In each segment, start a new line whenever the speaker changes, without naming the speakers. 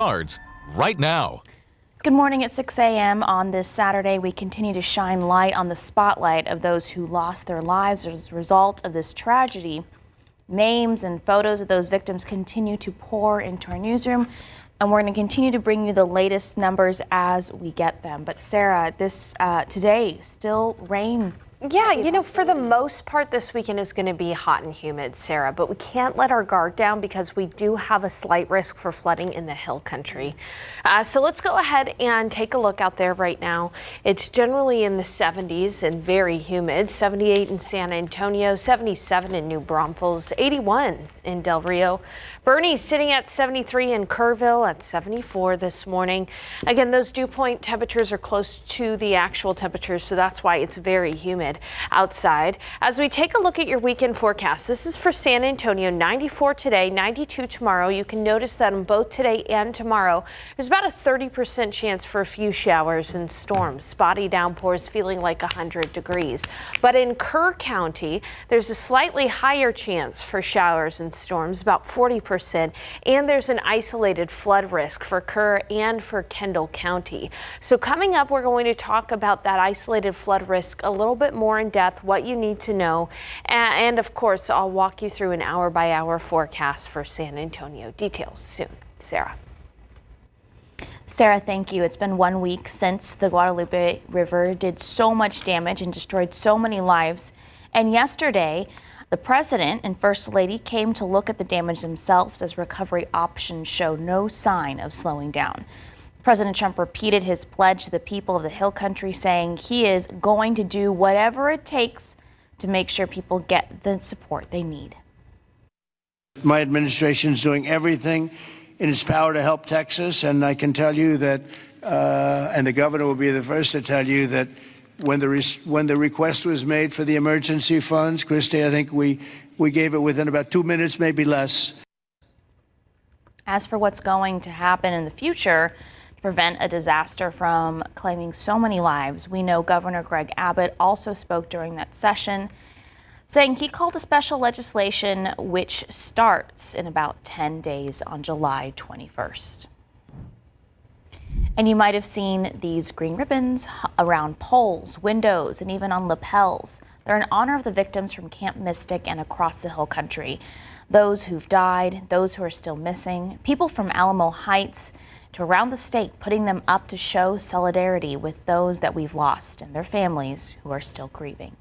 Cards right now.
Good morning at 6 a.m. on this Saturday. We continue to shine light on the spotlight of those who lost their lives as a result of this tragedy. Names and photos of those victims continue to pour into our newsroom, and we're going to continue to bring you the latest numbers as we get them. But Sarah, this today still rain.
Yeah, you know, for the most part, this weekend is going to be hot and humid, Sarah, but we can't let our guard down because we do have a slight risk for flooding in the hill country. So let's go ahead and take a look out there right now. It's generally in the 70s and very humid. 78 in San Antonio, 77 in New Braunfels, 81 in Del Rio. Bernie's sitting at 73 in Kerrville, at 74 this morning. Again, those dew point temperatures are close to the actual temperatures, so that's why it's very humid outside. As we take a look at your weekend forecast, this is for San Antonio, 94 today, 92 tomorrow. You can notice that on both today and tomorrow, there's about a 30% chance for a few showers and storms. Spotty downpours feeling like 100 degrees. But in Kerr County, there's a slightly higher chance for showers and storms, about 40%. And there's an isolated flood risk for Kerr and for Kendall County. So coming up, we're going to talk about that isolated flood risk a little bit more in depth, what you need to know, and of course I'll walk you through an hour-by-hour forecast for San Antonio. Details soon.
Sarah, thank you. It's been 1 week since the Guadalupe River did so much damage and destroyed so many lives, and yesterday the President and First Lady came to look at the damage themselves as recovery options show no sign of slowing down. President Trump repeated his pledge to the people of the Hill Country, saying he is going to do whatever it takes to make sure people get the support they need.
My administration is doing everything in its power to help Texas, and I can tell you that, and the governor will be the first to tell you that when the request was made for the emergency funds, Christy, I think we gave it within about 2 minutes, maybe less.
As for what's going to happen in the future, prevent a disaster from claiming so many lives, we know Governor Greg Abbott also spoke during that session, saying he called a special legislation which starts in about 10 days on July 21st. And you might have seen these green ribbons around poles, windows, and even on lapels. They're in honor of the victims from Camp Mystic and across the Hill Country. Those who've died, those who are still missing, people from Alamo Heights to around the state, putting them up to show solidarity with those that we've lost and their families who are still grieving.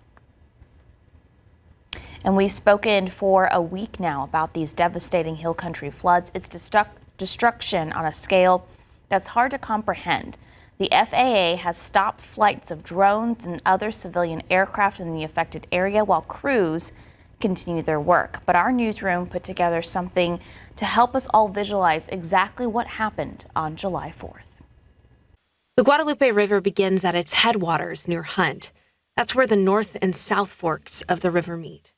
And we've spoken for a week now about these devastating Hill Country floods. It's destruction on a scale that's hard to comprehend. The FAA has stopped flights of drones and other civilian aircraft in the affected area while crews continue their work. But our newsroom put together something to help us all visualize exactly what happened on July 4th.
The Guadalupe River begins at its headwaters near Hunt. That's where the north and south forks of the river meet.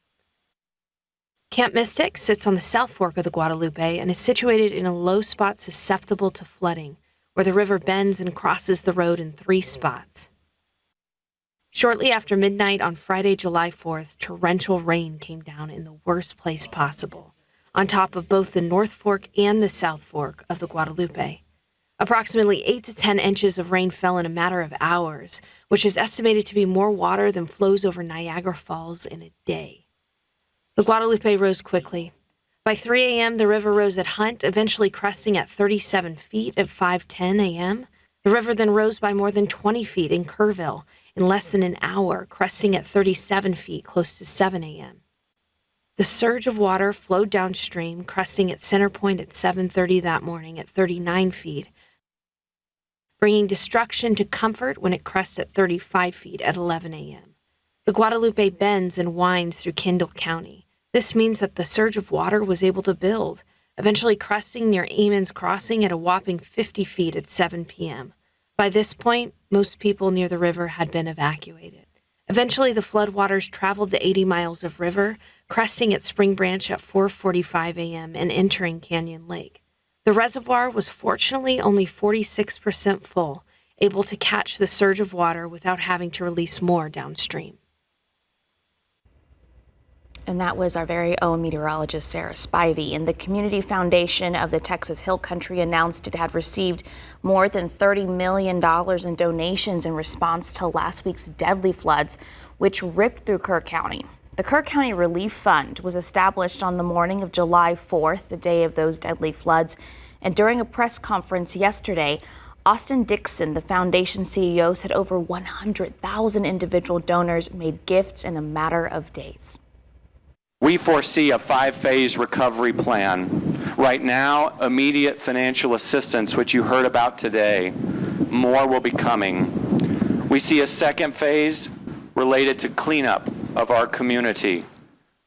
Camp Mystic sits on the south fork of the Guadalupe and is situated in a low spot susceptible to flooding, where the river bends and crosses the road in 3 spots. Shortly after midnight on Friday, July 4th, torrential rain came down in the worst place possible, on top of both the North Fork and the South Fork of the Guadalupe. Approximately 8 to 10 inches of rain fell in a matter of hours, which is estimated to be more water than flows over Niagara Falls in a day. The Guadalupe rose quickly. By 3 a.m., the river rose at Hunt, eventually cresting at 37 feet at 5:10 a.m. The river then rose by more than 20 feet in Kerrville in less than an hour, cresting at 37 feet close to 7 a.m. The surge of water flowed downstream, cresting at center point at 7:30 that morning at 39 feet, bringing destruction to Comfort when it crested at 35 feet at 11 a.m. The Guadalupe bends and winds through Kendall County. This means that the surge of water was able to build, eventually cresting near Amon's Crossing at a whopping 50 feet at 7 p.m. By this point, most people near the river had been evacuated. Eventually, the floodwaters traveled the 80 miles of river, cresting at Spring Branch at 4:45 a.m. and entering Canyon Lake. The reservoir was fortunately only 46% full, able to catch the surge of water without having to release more downstream.
And that was our very own meteorologist, Sarah Spivey. And the Community Foundation of the Texas Hill Country announced it had received more than $30 million in donations in response to last week's deadly floods, which ripped through Kerr County. The Kerr County Relief Fund was established on the morning of July 4th, the day of those deadly floods. And during a press conference yesterday, Austin Dixon, the foundation CEO, said over 100,000 individual donors made gifts in a matter of days.
We foresee a 5-phase recovery plan. Right now, immediate financial assistance, which you heard about today. More will be coming. We see a second phase related to cleanup of our community.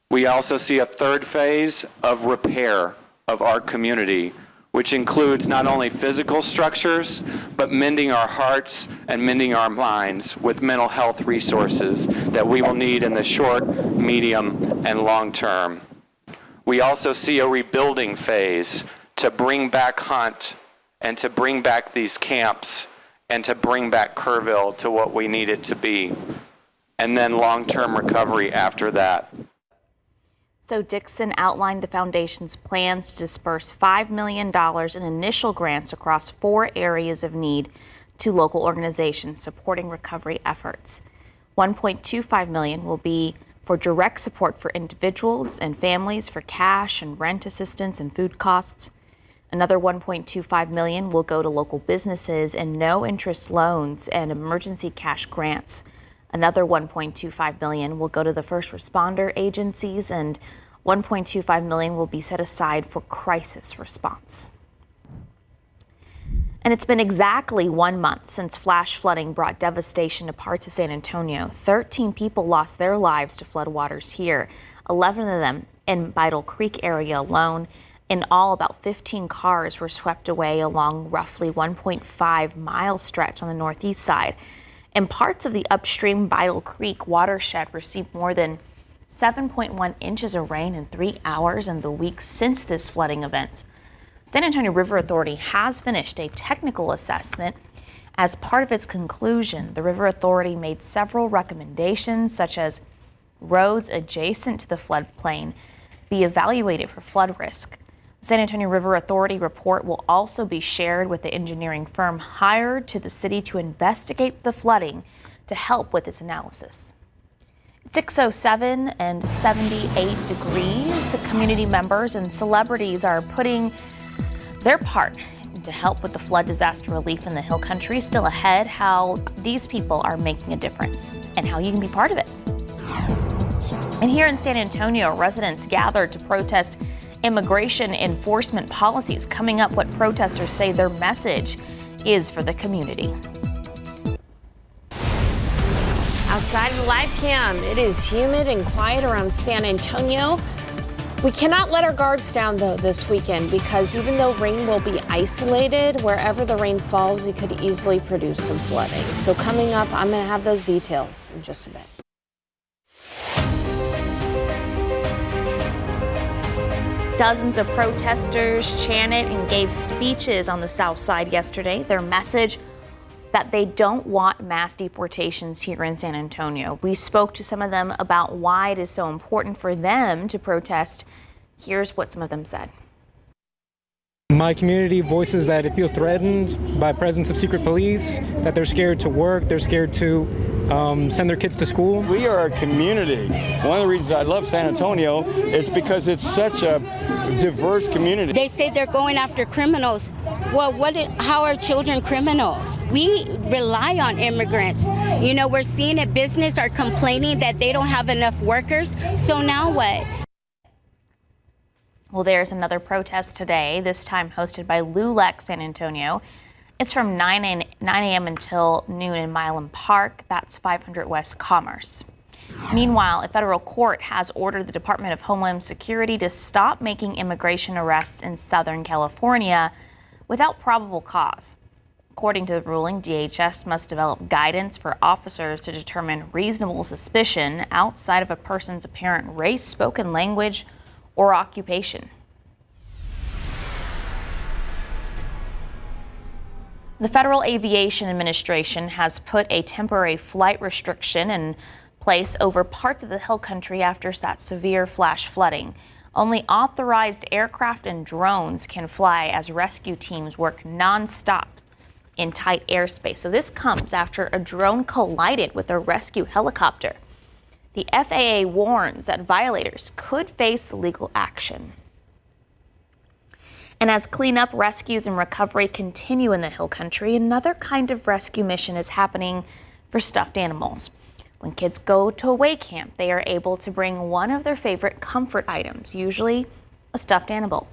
We also see a third phase of repair of our community, which includes not only physical structures, but mending our hearts and mending our minds with mental health resources that we will need in the short, medium, and long term. We also see a rebuilding phase to bring back Hunt and to bring back these camps and to bring back Kerrville to what we need it to be. And then long-term recovery after that.
So Dixon outlined the foundation's plans to disperse $5 million in initial grants across 4 areas of need to local organizations supporting recovery efforts. $1.25 million will be for direct support for individuals and families for cash and rent assistance and food costs. Another $1.25 million will go to local businesses and no-interest loans and emergency cash grants. Another $1.25 million will go to the first responder agencies, and $1.25 million will be set aside for crisis response. And it's been exactly 1 month since flash flooding brought devastation to parts of San Antonio. 13 people lost their lives to floodwaters here, 11 of them in Beidle Creek area alone. In all, about 15 cars were swept away along roughly 1.5-mile stretch on the northeast side. And parts of the upstream Beidle Creek watershed received more than 7.1 inches of rain in 3 hours in the weeks since this flooding event. San Antonio River Authority has finished a technical assessment. As part of its conclusion, the River Authority made several recommendations, such as roads adjacent to the floodplain be evaluated for flood risk. The San Antonio River Authority report will also be shared with the engineering firm hired to the city to investigate the flooding to help with its analysis. It's 6:07 and 78 degrees. Community members and celebrities are putting their part to help with the flood disaster relief in the Hill Country. Still ahead, how these people are making a difference and how you can be part of it. And here in San Antonio, residents gathered to protest immigration enforcement policies. Coming up, what protesters say their message is for the community.
Outside of the live cam, it is humid and quiet around San Antonio. We cannot let our guards down, though, this weekend, because even though rain will be isolated, wherever the rain falls, it could easily produce some flooding. So coming up, I'm going to have those details in just a bit.
Dozens of protesters chanted and gave speeches on the South Side yesterday. Their message that they don't want mass deportations here in San Antonio. We spoke to some of them about why it is so important for them to protest. Here's what some of them said.
My community voices that it feels threatened by presence of secret police, that they're scared to work, they're scared to send their kids to school.
We are a community. One of the reasons I love San Antonio is because it's such a diverse community.
They say they're going after criminals. Well, how are children criminals? We rely on immigrants. You know, we're seeing it. Business are complaining that they don't have enough workers. So now what?
Well, there's another protest today, this time hosted by LULAC San Antonio. It's from 9 a.m. until noon in Milam Park. That's 500 West Commerce. Meanwhile, a federal court has ordered the Department of Homeland Security to stop making immigration arrests in Southern California without probable cause. According to the ruling, DHS must develop guidance for officers to determine reasonable suspicion outside of a person's apparent race, spoken language, or occupation. The Federal Aviation Administration has put a temporary flight restriction in place over parts of the hill country after that severe flash flooding. Only authorized aircraft and drones can fly as rescue teams work nonstop in tight airspace. So this comes after a drone collided with a rescue helicopter. The FAA warns that violators could face legal action. And as cleanup, rescues, and recovery continue in the hill country, another kind of rescue mission is happening for stuffed animals. When kids go to away camp, they are able to bring one of their favorite comfort items, usually a stuffed animal.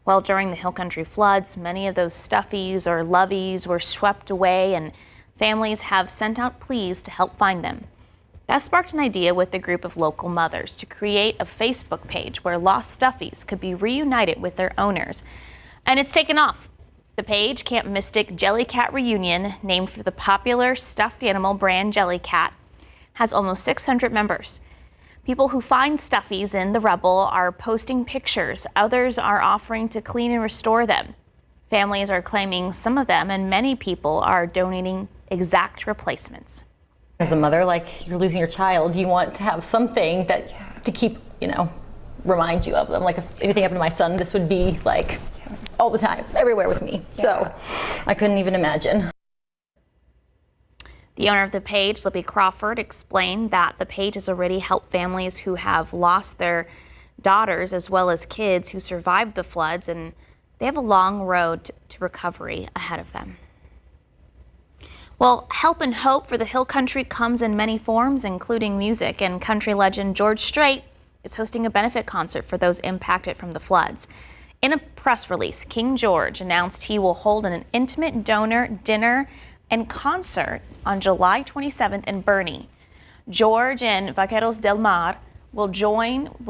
Well, during the hill country floods, many of those stuffies or loveys were swept away, and families have sent out pleas to help find them. That sparked an idea with a group of local mothers to create a Facebook page where lost stuffies could be reunited with their owners. And it's taken off. The page, Camp Mystic Jellycat Reunion, named for the popular stuffed animal brand Jellycat, has almost 600 members. People who find stuffies in the rubble are posting pictures. Others are offering to clean and restore them. Families are claiming some of them, and many people are donating exact replacements.
As a mother, like you're losing your child, you want to have something that to keep, remind you of them. Like if anything happened to my son, this would be like all the time, everywhere with me. Yeah. So I couldn't even imagine.
The owner of the page, Libby Crawford, explained that the page has already helped families who have lost their daughters as well as kids who survived the floods, and they have a long road to recovery ahead of them. Well, help and hope for the hill country comes in many forms, including music, and country legend George Strait is hosting a benefit concert for those impacted from the floods. In a press release, King George announced he will hold an intimate donor dinner and concert on July 27th in Bernie. George and Vaqueros del Mar will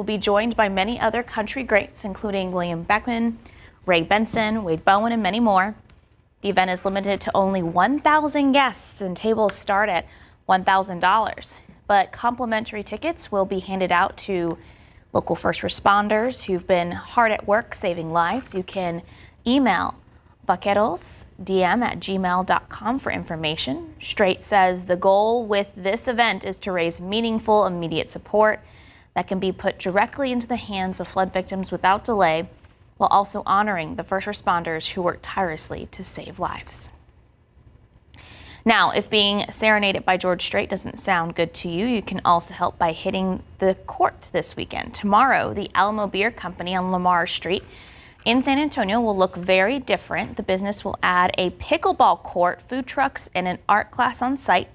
be joined by many other country greats, including William Beckman, Ray Benson, Wade Bowen, and many more. The event is limited to only 1,000 guests, and tables start at $1,000. But complimentary tickets will be handed out to local first responders who've been hard at work saving lives. You can email vaquerosdm@gmail.com for information. Strait says the goal with this event is to raise meaningful, immediate support that can be put directly into the hands of flood victims without delay, while also honoring the first responders who work tirelessly to save lives. Now, if being serenaded by George Strait doesn't sound good to you, you can also help by hitting the court this weekend. Tomorrow, the Alamo Beer Company on Lamar Street in San Antonio will look very different. The business will add a pickleball court, food trucks, and an art class on site.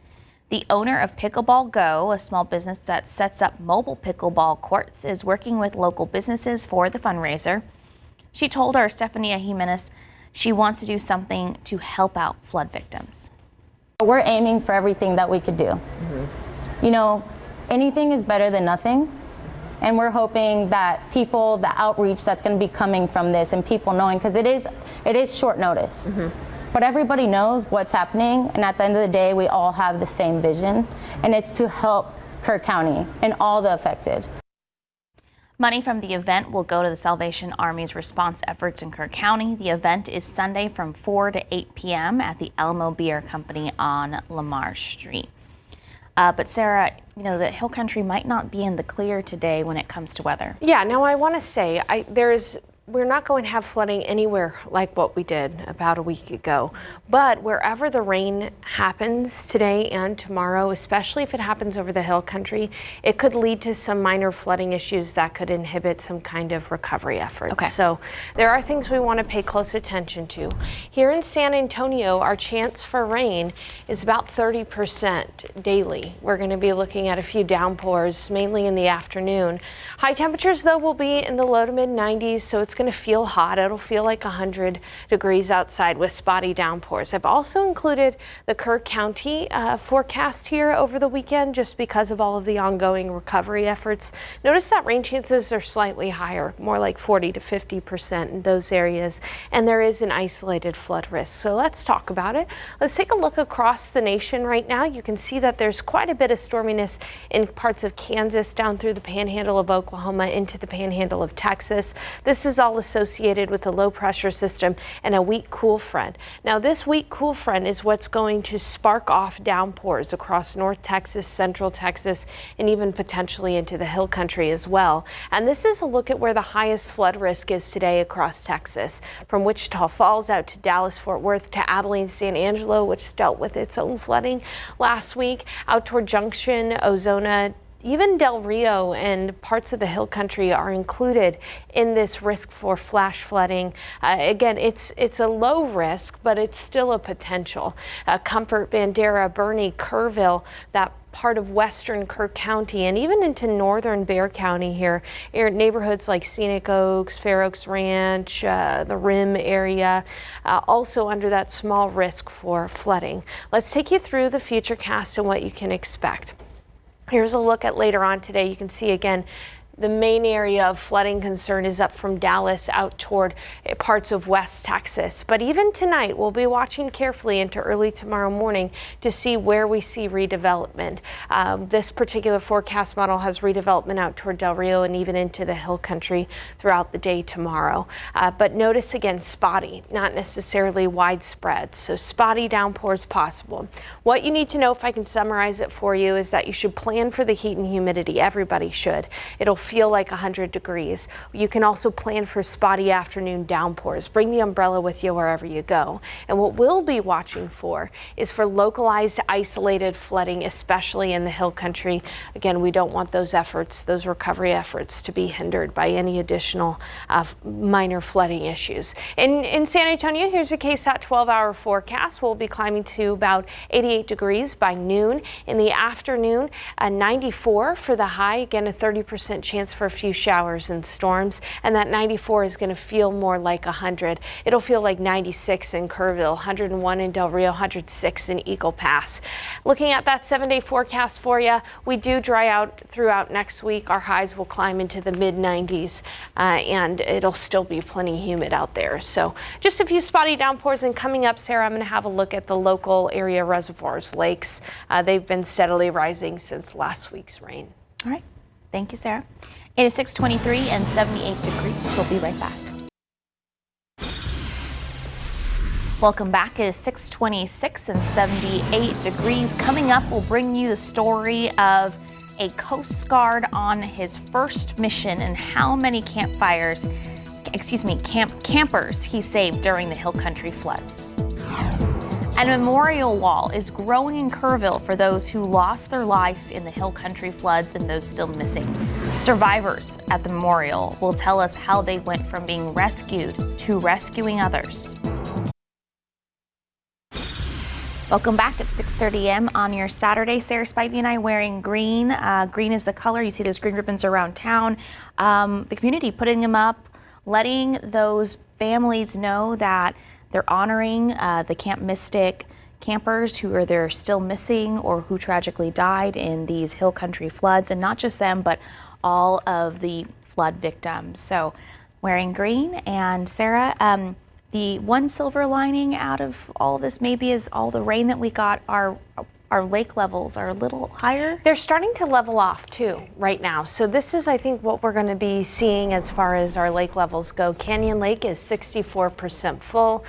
The owner of Pickleball Go, a small business that sets up mobile pickleball courts, is working with local businesses for the fundraiser. She told our Stefania Jimenez she wants to do something to help out flood victims.
We're aiming for everything that we could do. Anything is better than nothing. And we're hoping that people, the outreach that's going to be coming from this, and people knowing, because it is short notice. But everybody knows what's happening, and at the end of the day, we all have the same vision, and it's to help Kerr County and all the affected.
Money from the event will go to the Salvation Army's response efforts in Kerr County. The event is Sunday from 4 to 8 p.m. at the Alamo Beer Company on Lamar Street. But Sarah, the hill country might not be in the clear today when it comes to weather.
Yeah, now I want to say we're not going to have flooding anywhere like what we did about a week ago. But wherever the rain happens today and tomorrow, especially if it happens over the hill country, it could lead to some minor flooding issues that could inhibit some kind of recovery efforts.
Okay.
So there are things we want to pay close attention to. Here in San Antonio, our chance for rain is about 30% daily. We're going to be looking at a few downpours, mainly in the afternoon. High temperatures, though, will be in the low to mid 90s, so it's going to feel hot. It'll feel like 100 degrees outside with spotty downpours. I've also included the Kerr County forecast here over the weekend just because of all of the ongoing recovery efforts. Notice that rain chances are slightly higher, more like 40 to 50% in those areas, and there is an isolated flood risk. So let's talk about it. Let's take a look across the nation right now. You can see that there's quite a bit of storminess in parts of Kansas down through the panhandle of Oklahoma into the panhandle of Texas. This is all associated with a low pressure system and a weak cool front. Now, this weak cool front is what's going to spark off downpours across North Texas, Central Texas, and even potentially into the hill country as well. And this is a look at where the highest flood risk is today across Texas, from Wichita Falls out to Dallas, Fort Worth to Abilene, San Angelo, which dealt with its own flooding last week, out toward Junction, Ozona, even Del Rio and parts of the hill country are included in this risk for flash flooding. Again, it's a low risk, but it's still a potential. Comfort, Bandera, Bernie, Kerrville, that part of western Kirk County and even into northern Bexar County here, neighborhoods like Scenic Oaks, Fair Oaks Ranch, the Rim area, also under that small risk for flooding. Let's take you through the futurecast and what you can expect. Here's a look at later on today. You can see again, the main area of flooding concern is up from Dallas out toward parts of West Texas. But even tonight, we'll be watching carefully into early tomorrow morning to see where we see redevelopment. This particular forecast model has redevelopment out toward Del Rio and even into the hill country throughout the day tomorrow. But notice again, spotty, not necessarily widespread. So spotty downpours possible. What you need to know, if I can summarize it for you, is that you should plan for the heat and humidity. Everybody should. It'll feel like 100 degrees. You can also plan for spotty afternoon downpours. Bring the umbrella with you wherever you go. And what we'll be watching for is for localized isolated flooding, especially in the hill country. Again, we don't want those efforts, those recovery efforts, to be hindered by any additional minor flooding issues. In San Antonio, here's a KSAT 12-hour forecast. We'll be climbing to about 88 degrees by noon. In the afternoon, 94 for the high. Again, a 30% chance for a few showers and storms, and that 94 is going to feel more like 100. It'll feel like 96 in Kerrville, 101 in Del Rio, 106 in Eagle Pass. Looking at that 7-day forecast for you, we do dry out throughout next week. Our highs will climb into the mid-90s, and it'll still be plenty humid out there. So just a few spotty downpours. And coming up, Sarah, I'm going to have a look at the local area reservoirs, lakes. They've been steadily rising since last week's rain.
All right. Thank you, Sarah. It is 6:23 and 78 degrees. We'll be right back. Welcome back. It is 6:26 and 78 degrees. Coming up, we'll bring you the story of a Coast Guard on his first mission and how many campers he saved during the hill country floods. And a memorial wall is growing in Kerrville for those who lost their life in the hill country floods and those still missing. Survivors at the memorial will tell us how they went from being rescued to rescuing others. Welcome back at 6:30 a.m. on your Saturday. Sarah Spivey and I wearing green. Green is the color. You see those green ribbons around town. The community putting them up, letting those families know that they're honoring the Camp Mystic campers who are there still missing or who tragically died in these hill country floods, and not just them, but all of the flood victims. So wearing green. And Sarah, the one silver lining out of all of this maybe is all the rain that we got. Our lake levels are a little higher.
They're starting to level off too right now. So this is, I think, what we're going to be seeing as far as our lake levels go. Canyon Lake is 64% full.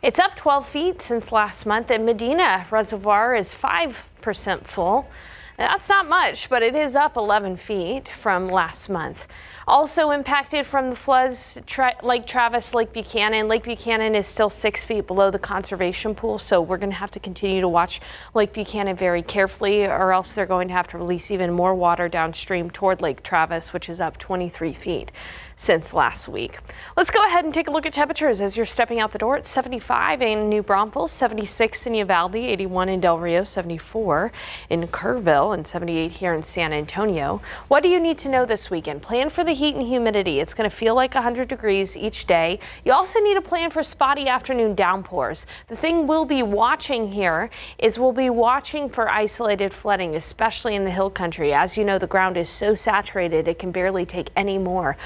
It's up 12 feet since last month, and Medina Reservoir is 5% full. That's not much, but it is up 11 feet from last month. Also impacted from the floods, Lake Travis, Lake Buchanan. Lake Buchanan is still 6 feet below the conservation pool, so we're going to have to continue to watch Lake Buchanan very carefully, or else they're going to have to release even more water downstream toward Lake Travis, which is up 23 feet since last week. Let's go ahead and take a look at temperatures as you're stepping out the door. It's 75 in New Braunfels, 76 in Uvalde, 81 in Del Rio, 74 in Kerrville, and 78 here in San Antonio. What do you need to know this weekend? Plan for the heat and humidity. It's going to feel like 100 degrees each day. You also need a plan for spotty afternoon downpours. The thing we'll be watching here is we'll be watching for isolated flooding, especially in the hill country. As you know, the ground is so saturated it can barely take any more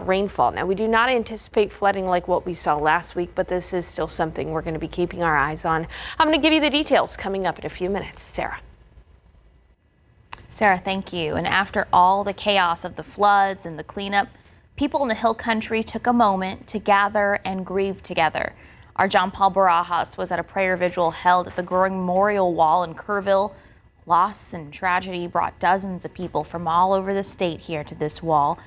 rainfall. Now, we do not anticipate flooding like what we saw last week, but this is still something we're going to be keeping our eyes on. I'm going to give you the details coming up in a few minutes. Sarah.
Sarah, thank you. And after all the chaos of the floods and the cleanup, People in the Hill Country took a moment to gather and grieve together. Our John Paul Barajas was at a prayer vigil held at the Growing Memorial Wall in Kerrville. Loss and tragedy brought dozens of people from all over the state here to this wall.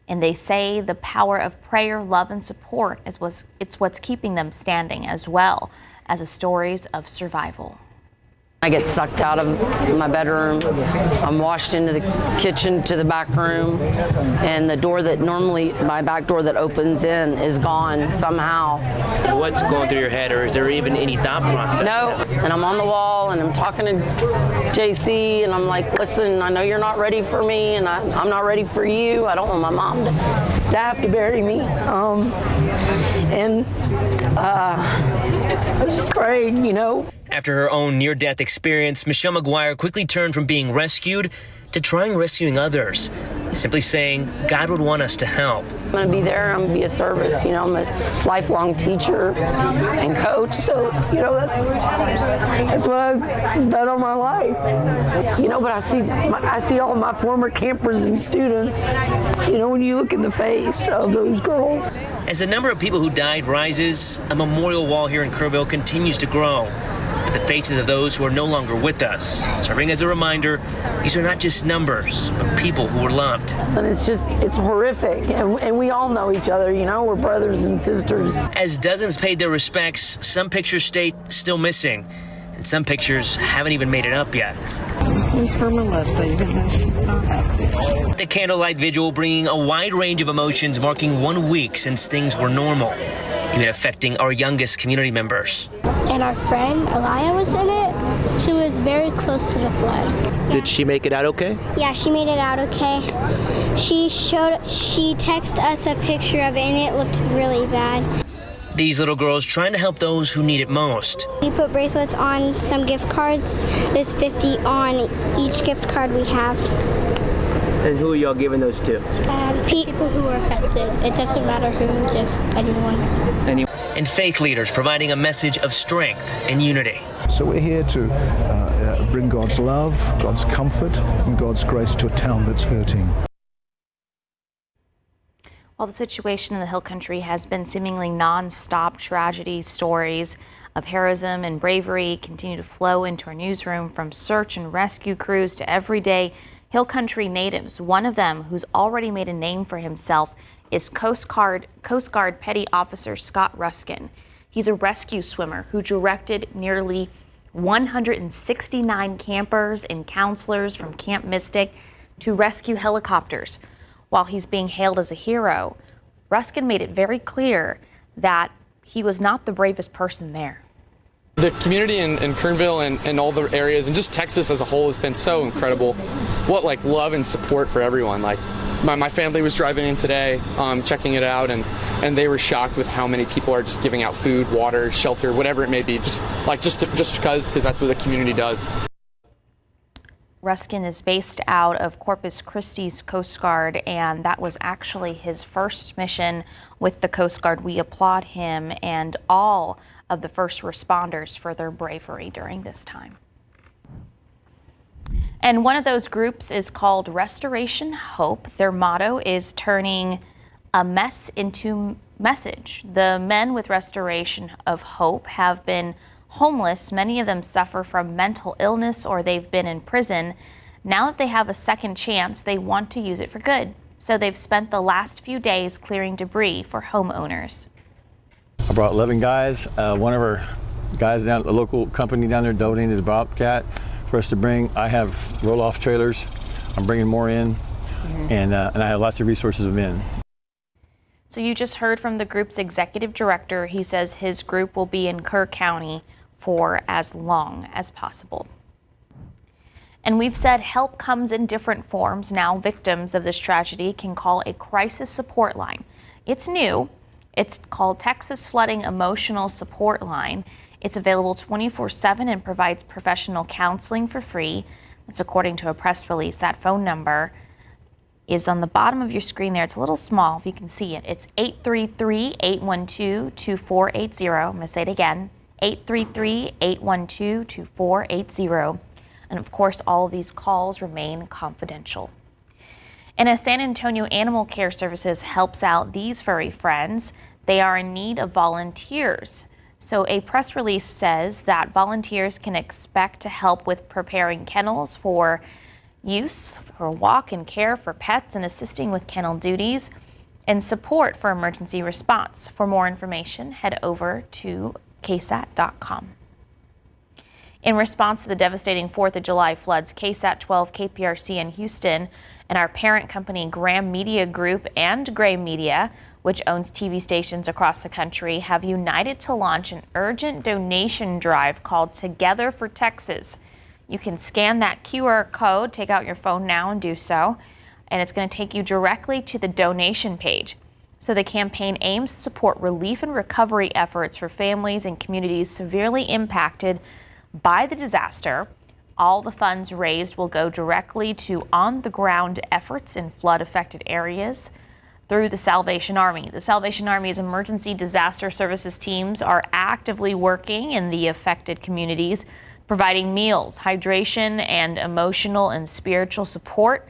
And they say the power of prayer, love, and support is what's keeping them standing, as well as the stories of survival.
I get sucked out of my bedroom. I'm washed into the kitchen to the back room, and the door that normally, my back door that opens in, is gone somehow.
What's going through your head, or is there even any thought process?
No, and I'm on the wall, and I'm talking to JC, and I'm like, listen, I know you're not ready for me, and I'm not ready for you. I don't want my mom to have to bury me. I just prayed, you know.
After her own near-death experience, Michelle McGuire quickly turned from being rescued to trying rescuing others, simply saying God would want us to help.
I'm going to be there. I'm going to be a service. You know, I'm a lifelong teacher and coach. So, you know, that's what I've done all my life. You know, but I see all my former campers and students, you know, when you look in the face of those girls.
As the number of people who died rises, a memorial wall here in Kerrville continues to grow. The faces of those who are no longer with us, serving as a reminder, these are not just numbers, but people who were loved.
And it's horrific, and we all know each other, you know, we're brothers and sisters.
As dozens paid their respects, some pictures state still missing, and some pictures haven't even made it up yet.
This one's for Melissa, even though she's not happy.
The candlelight vigil bringing a wide range of emotions, marking 1 week since things were normal, even affecting our youngest community members.
And our friend Elia was in it. She was very close to the flood.
Did she make it out okay?
Yeah, she made it out okay. She texted us a picture of it, and it looked really bad.
These little girls trying to help those who need it most.
We put bracelets on some gift cards. There's 50 on each gift card we have.
And who are y'all giving those to?
People who are affected. It doesn't matter who, just anyone.
And faith leaders providing a message of strength and unity.
So we're here to bring God's love, God's comfort, and God's grace to a town that's hurting.
While the situation in the Hill Country has been seemingly non-stop, tragedy stories of heroism and bravery continue to flow into our newsroom, from search and rescue crews to everyday Hill Country natives. One of them, who's already made a name for himself, is Coast Guard Petty Officer Scott Ruskin. He's a rescue swimmer who directed nearly 169 campers and counselors from Camp Mystic to rescue helicopters. While he's being hailed as a hero, Ruskin made it very clear that he was not the bravest person there.
The community in Kernville and all the areas, and just Texas as a whole, has been so incredible. What love and support for everyone. My family was driving in today, checking it out, and they were shocked with how many people are just giving out food, water, shelter, whatever it may be, just because that's what the community does.
Ruskin is based out of Corpus Christi Coast Guard, and that was actually his first mission with the Coast Guard. We applaud him and all of the first responders for their bravery during this time. And one of those groups is called Restoration Hope. Their motto is turning a mess into message. The men with Restoration of Hope have been homeless. Many of them suffer from mental illness or they've been in prison. Now that they have a second chance, they want to use it for good. So they've spent the last few days clearing debris for homeowners.
I brought 11 guys. One of our guys down at the local company down there donated the Bobcat for us to bring. I have roll-off trailers. I'm bringing more in, and I have lots of resources of men.
So you just heard from the group's executive director. He says his group will be in Kerr County for as long as possible. And we've said help comes in different forms. Now victims of this tragedy can call a crisis support line. It's new. It's called Texas Flooding Emotional Support Line. It's available 24/7 and provides professional counseling for free. That's according to a press release. That phone number is on the bottom of your screen there. It's a little small if you can see it. It's 833-812-2480. I'm going to say it again, 833-812-2480. And of course, all of these calls remain confidential. And as San Antonio Animal Care Services helps out these furry friends, they are in need of volunteers. So a press release says that volunteers can expect to help with preparing kennels for use for walk and care for pets and assisting with kennel duties and support for emergency response. For more information, head over to KSAT.com. In response to the devastating 4th of July floods, KSAT 12, KPRC in Houston, and our parent company Graham Media Group and Gray Media, which owns TV stations across the country, have united to launch an urgent donation drive called Together for Texas. You can scan that QR code, take out your phone now and do so, and it's going to take you directly to the donation page. So the campaign aims to support relief and recovery efforts for families and communities severely impacted by the disaster. All the funds raised will go directly to on-the-ground efforts in flood-affected areas through the Salvation Army. The Salvation Army's emergency disaster services teams are actively working in the affected communities, providing meals, hydration, and emotional and spiritual support.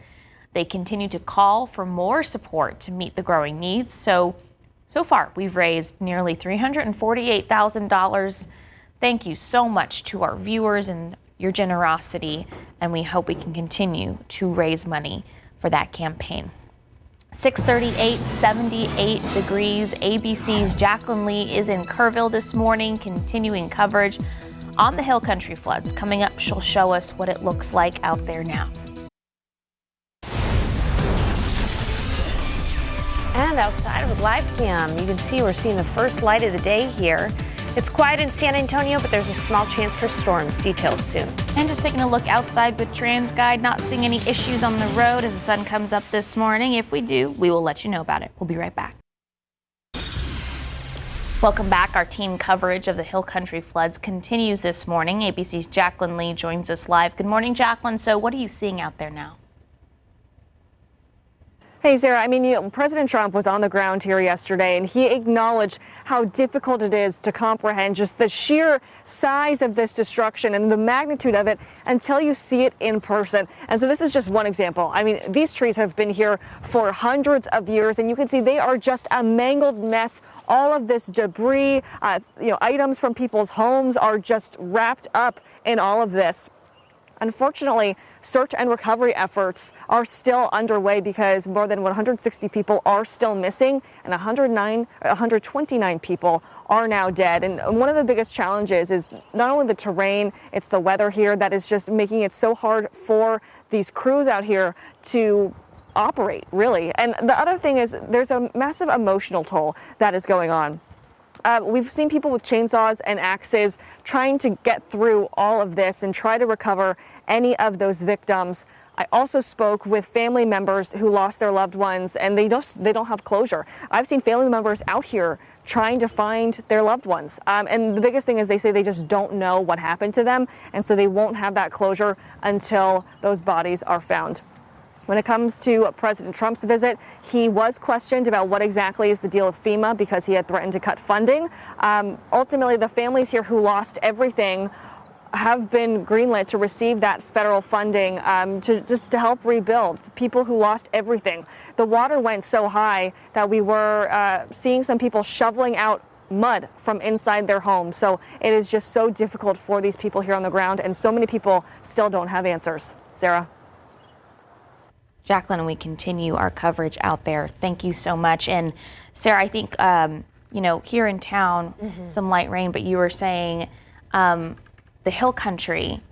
They continue to call for more support to meet the growing needs. So far, we've raised nearly $348,000. Thank you so much to our viewers and your generosity, and we hope we can continue to raise money for that campaign. 6:38, 78 degrees. ABC's Jacqueline Lee is in Kerrville this morning, continuing coverage on the Hill Country floods. Coming up, she'll show us what it looks like out there now.
And outside with live cam, you can see we're seeing the first light of the day here. It's quiet in San Antonio, but there's a small chance for storms. Details soon.
And just taking a look outside with TransGuide, not seeing any issues on the road as the sun comes up this morning. If we do, we will let you know about it. We'll be right back. Welcome back. Our team coverage of the Hill Country floods continues this morning. ABC's Jacqueline Lee joins us live. Good morning, Jacqueline. So what are you seeing out there now?
Hey, Sarah, President Trump was on the ground here yesterday, and he acknowledged how difficult it is to comprehend just the sheer size of this destruction and the magnitude of it until you see it in person. And so this is just one example. These trees have been here for hundreds of years, and you can see they are just a mangled mess. All of this debris, items from people's homes are just wrapped up in all of this. Unfortunately, search and recovery efforts are still underway because more than 160 people are still missing and 129 people are now dead. And one of the biggest challenges is not only the terrain, it's the weather here that is just making it so hard for these crews out here to operate, really. And the other thing is there's a massive emotional toll that is going on. We've seen people with chainsaws and axes trying to get through all of this and try to recover any of those victims. I also spoke with family members who lost their loved ones, and they don't have closure. I've seen family members out here trying to find their loved ones. And the biggest thing is they say they just don't know what happened to them, and so they won't have that closure until those bodies are found. When it comes to President Trump's visit, he was questioned about what exactly is the deal with FEMA because he had threatened to cut funding. Ultimately, the families here who lost everything have been greenlit to receive that federal funding to help rebuild. People who lost everything. The water went so high that we were seeing some people shoveling out mud from inside their homes. So it is just so difficult for these people here on the ground, and so many people still don't have answers. Sarah?
Jacqueline, we continue our coverage out there. Thank you so much. And Sarah, I think, here in town, some light rain, but you were saying the Hill Country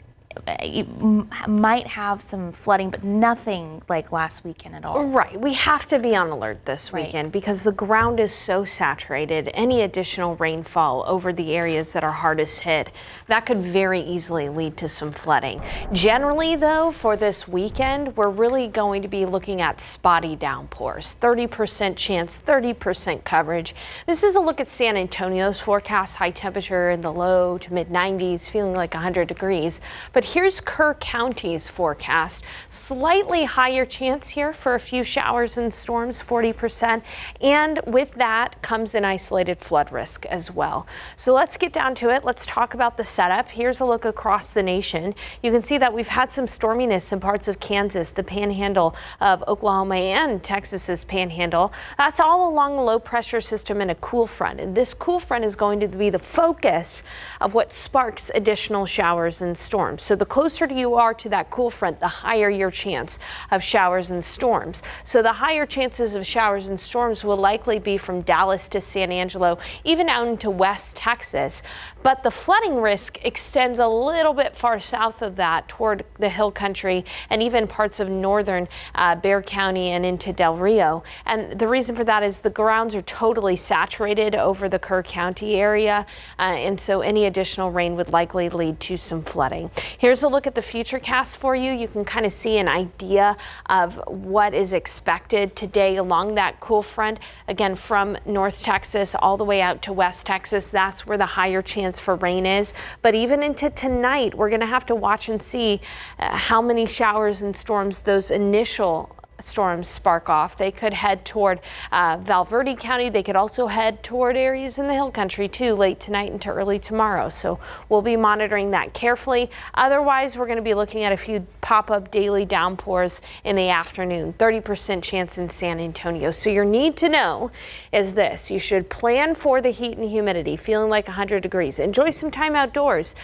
might have some flooding, but nothing like last weekend at all.
Right. We have to be on alert this weekend because the ground is so saturated. Any additional rainfall over the areas that are hardest hit, that could very easily lead to some flooding. Generally, though, for this weekend, we're really going to be looking at spotty downpours. 30% chance, 30% coverage. This is a look at San Antonio's forecast. High temperature in the low to mid 90s, feeling like 100 degrees. But here's Kerr County's forecast. Slightly higher chance here for a few showers and storms, 40%. And with that comes an isolated flood risk as well. So let's get down to it. Let's talk about the setup. Here's a look across the nation. You can see that we've had some storminess in parts of Kansas, the panhandle of Oklahoma and Texas's panhandle. That's all along a low pressure system and a cool front. And this cool front is going to be the focus of what sparks additional showers and storms. So the closer you are to that cool front, the higher your chance of showers and storms. So the higher chances of showers and storms will likely be from Dallas to San Angelo, even out into West Texas. But the flooding risk extends a little bit far south of that toward the hill country and even parts of northern Bexar County and into Del Rio. And the reason for that is the grounds are totally saturated over the Kerr County area. And so any additional rain would likely lead to some flooding. Here's a look at the futurecast for you. You can kind of see an idea of what is expected today along that cool front. Again, from North Texas all the way out to West Texas, that's where the higher chance for rain is. But even into tonight, we're going to have to watch and see how many showers and storms those initial storms spark off. They could head toward Val Verde County. They could also head toward areas in the hill country too, late tonight into early tomorrow. So we'll be monitoring that carefully. Otherwise, we're going to be looking at a few pop-up daily downpours in the afternoon, 30% chance in San Antonio. So your need to know is this: you should plan for the heat and humidity, feeling like 100 degrees. Enjoy some time outdoors.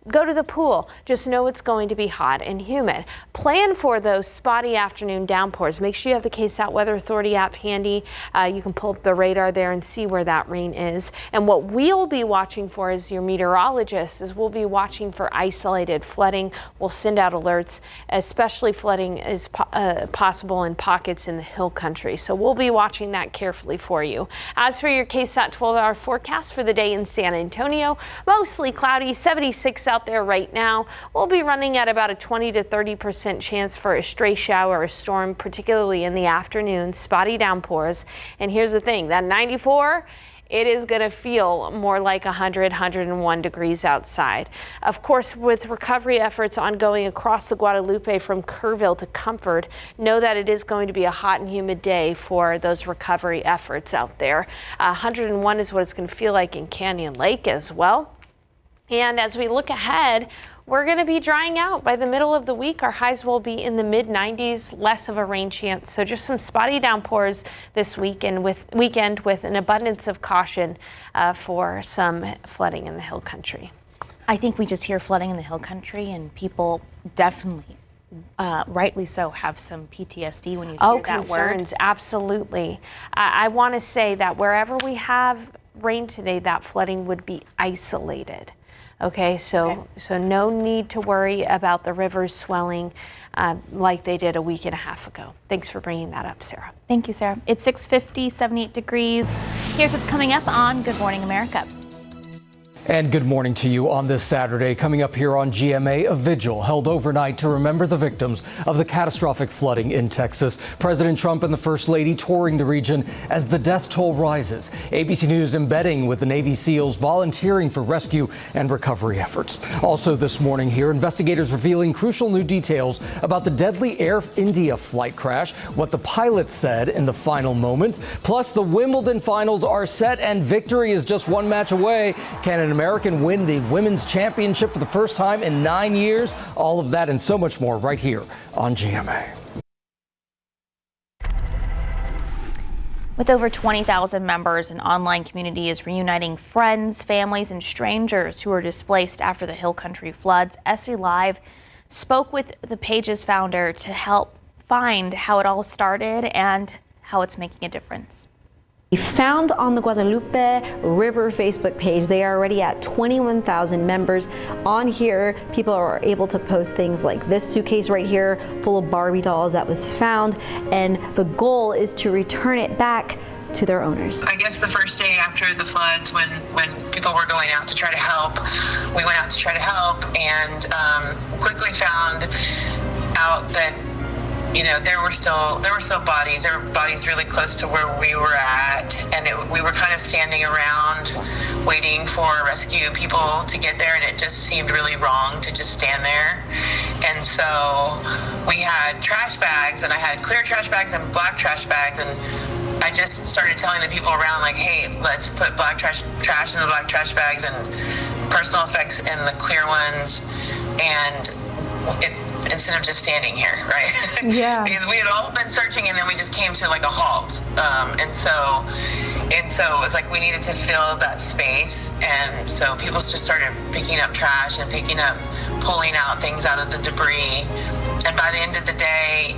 Go to the pool. Just know it's going to be hot and humid. Plan for those spotty afternoon downpours. Make sure you have the KSAT Weather Authority app handy. You can pull up the radar there and see where that rain is. And what we'll be watching for as your meteorologists is we'll be watching for isolated flooding. We'll send out alerts, especially flooding is possible in pockets in the hill country. So we'll be watching that carefully for you. As for your KSAT 12-hour forecast for the day in San Antonio, mostly cloudy, 76 out there right now. We'll be running at about a 20 to 30% chance for a stray shower or storm, particularly in the afternoon, spotty downpours. And here's the thing, that 94, it is going to feel more like 100, 101 degrees outside. Of course, with recovery efforts ongoing across the Guadalupe from Kerrville to Comfort, know that it is going to be a hot and humid day for those recovery efforts out there. 101 is what it's going to feel like in Canyon Lake as well. And as we look ahead, we're going to be drying out by the middle of the week. Our highs will be in the mid-90s, less of a rain chance. So just some spotty downpours this weekend with an abundance of caution for some flooding in the hill country.
I think we just hear flooding in the hill country, and people definitely, rightly so, have some PTSD when you hear that
concerns,
word.
Absolutely. I want to say that wherever we have rain today, that flooding would be isolated. Okay, so no need to worry about the rivers swelling like they did a week and a half ago. Thanks for bringing that up, Sarah.
Thank you, Sarah. It's 6:50, 78 degrees. Here's what's coming up on Good Morning America.
And good morning to you on this Saturday. Coming up here on GMA, a vigil held overnight to remember the victims of the catastrophic flooding in Texas. President Trump and the First Lady touring the region as the death toll rises. ABC News embedding with the Navy SEALs volunteering for rescue and recovery efforts. Also this morning here, investigators revealing crucial new details about the deadly Air India flight crash, what the pilot said in the final moment. Plus, the Wimbledon finals are set and victory is just one match away. Can an American win the women's championship for the first time in 9 years? All of that and so much more right here on GMA.
With over 20,000 members, an online community is reuniting friends, families, and strangers who were displaced after the Hill Country floods. SE Live spoke with the page's founder to help find how it all started and how it's making a difference.
Found on the Guadalupe River Facebook page. They are already at 21,000 members. On here, people are able to post things like this suitcase right here full of Barbie dolls that was found, and the goal is to return it back to their owners.
I guess the first day after the floods, when people were going out to try to help, we went out to try to help and quickly found out that there were still bodies. There were bodies really close to where we were at, and we were kind of standing around waiting for rescue people to get there, and it just seemed really wrong to just stand there. so we had trash bags, and I had clear trash bags and black trash bags, and I just started telling the people around, like, hey, let's put black trash in the black trash bags and personal effects in the clear ones, and instead of just standing here, right?
Yeah.
Because we had all been searching, and then we just came to like a halt, and so it was like we needed to fill that space, and so people just started picking up trash and pulling out things out of the debris, and by the end of the day,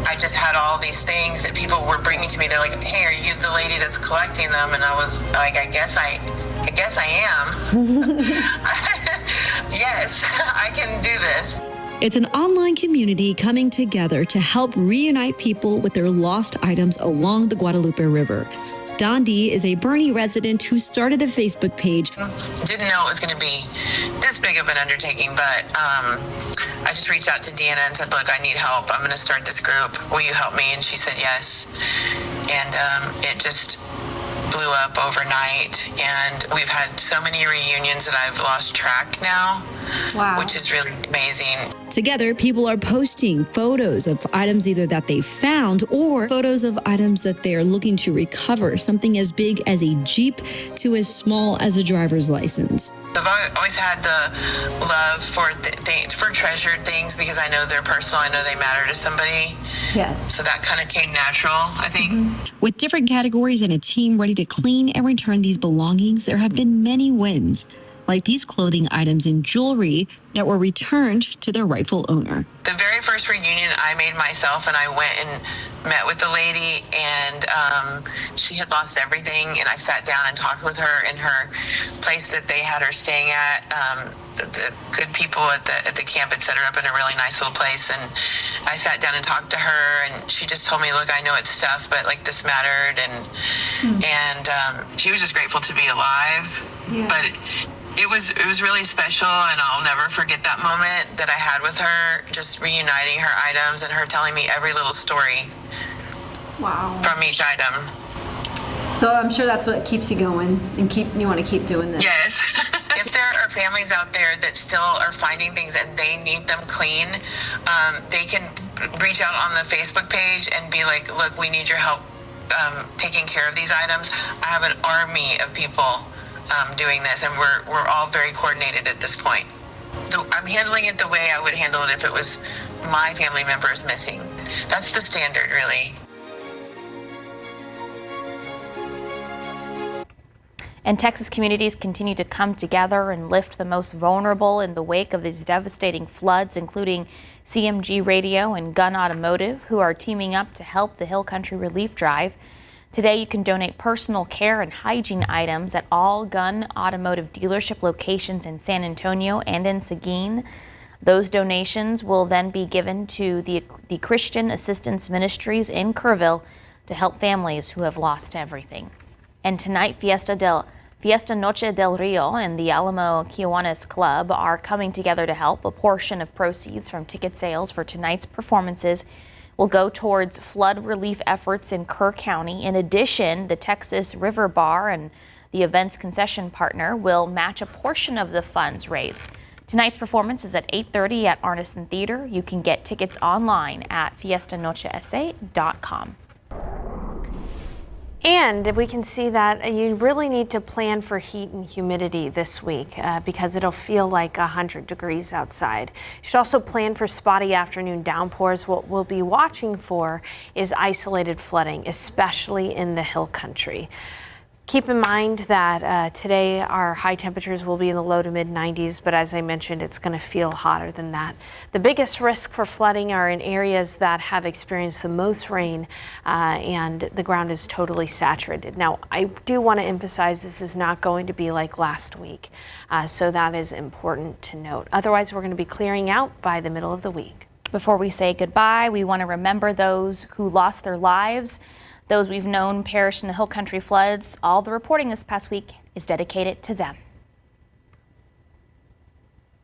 I just had all these things that people were bringing to me. They're like, hey, are you the lady that's collecting them? And I was like, I guess I am. Yes, I can do this.
It's an online community coming together to help reunite people with their lost items along the Guadalupe River. Dondi is a Bernie resident who started the Facebook page.
Didn't know it was going to be this big of an undertaking, but I just reached out to Deanna and said, look, I need help. I'm going to start this group. Will you help me? And she said yes. And it just blew up overnight. And we've had so many reunions that I've lost track now, which is really amazing.
Together, people are posting photos of items either that they found or photos of items that they are looking to recover, something as big as a Jeep to as small as a driver's license.
I've always had the love for treasured things because I know they're personal. I know they matter to somebody.
Yes.
So that kind of came natural, I think.
With different categories and a team ready to clean and return these belongings, there have been many wins, like these clothing items and jewelry that were returned to their rightful owner.
The very first reunion I made myself, and I went and met with the lady, and she had lost everything, and I sat down and talked with her in her place that they had her staying at. The good people at the camp had set her up in a really nice little place, and I sat down and talked to her, and she just told me, look, I know it's tough, but like this mattered, and she was just grateful to be alive. Yeah. But it was really special, and I'll never forget that moment that I had with her, just reuniting her items and her telling me every little story.
Wow.
From each item.
So I'm sure that's what keeps you going and you want to keep doing this.
Yes. If there are families out there that still are finding things and they need them clean, they can reach out on the Facebook page and be like, look, we need your help taking care of these items. I have an army of people doing this, and we're all very coordinated at this point. So I'm handling it the way I would handle it if it was my family members missing. That's the standard, really.
And Texas communities continue to come together and lift the most vulnerable in the wake of these devastating floods, including CMG Radio and Gun Automotive, who are teaming up to help the Hill Country Relief Drive. Today, you can donate personal care and hygiene items at all Gun Automotive dealership locations in San Antonio and in Seguin. Those donations will then be given to the Christian Assistance Ministries in Kerrville to help families who have lost everything. And tonight, Fiesta Noche del Rio and the Alamo Kiwanis Club are coming together to help. A portion of proceeds from ticket sales for tonight's performances will go towards flood relief efforts in Kerr County. In addition, the Texas River Bar and the event's concession partner will match a portion of the funds raised. Tonight's performance is at 8:30 at Arneson Theater. You can get tickets online at fiestanochesa.com.
And we can see that you really need to plan for heat and humidity this week because it'll feel like 100 degrees outside. You should also plan for spotty afternoon downpours. What we'll be watching for is isolated flooding, especially in the Hill Country. Keep in mind that today our high temperatures will be in the low to mid 90s, but as I mentioned, it's going to feel hotter than that. The biggest risk for flooding are in areas that have experienced the most rain and the ground is totally saturated. Now, I do want to emphasize this is not going to be like last week, so that is important to note. Otherwise, we're going to be clearing out by the middle of the week.
Before we say goodbye, we want to remember those who lost their lives, those we've known perished in the Hill Country floods. All the reporting this past week is dedicated to them.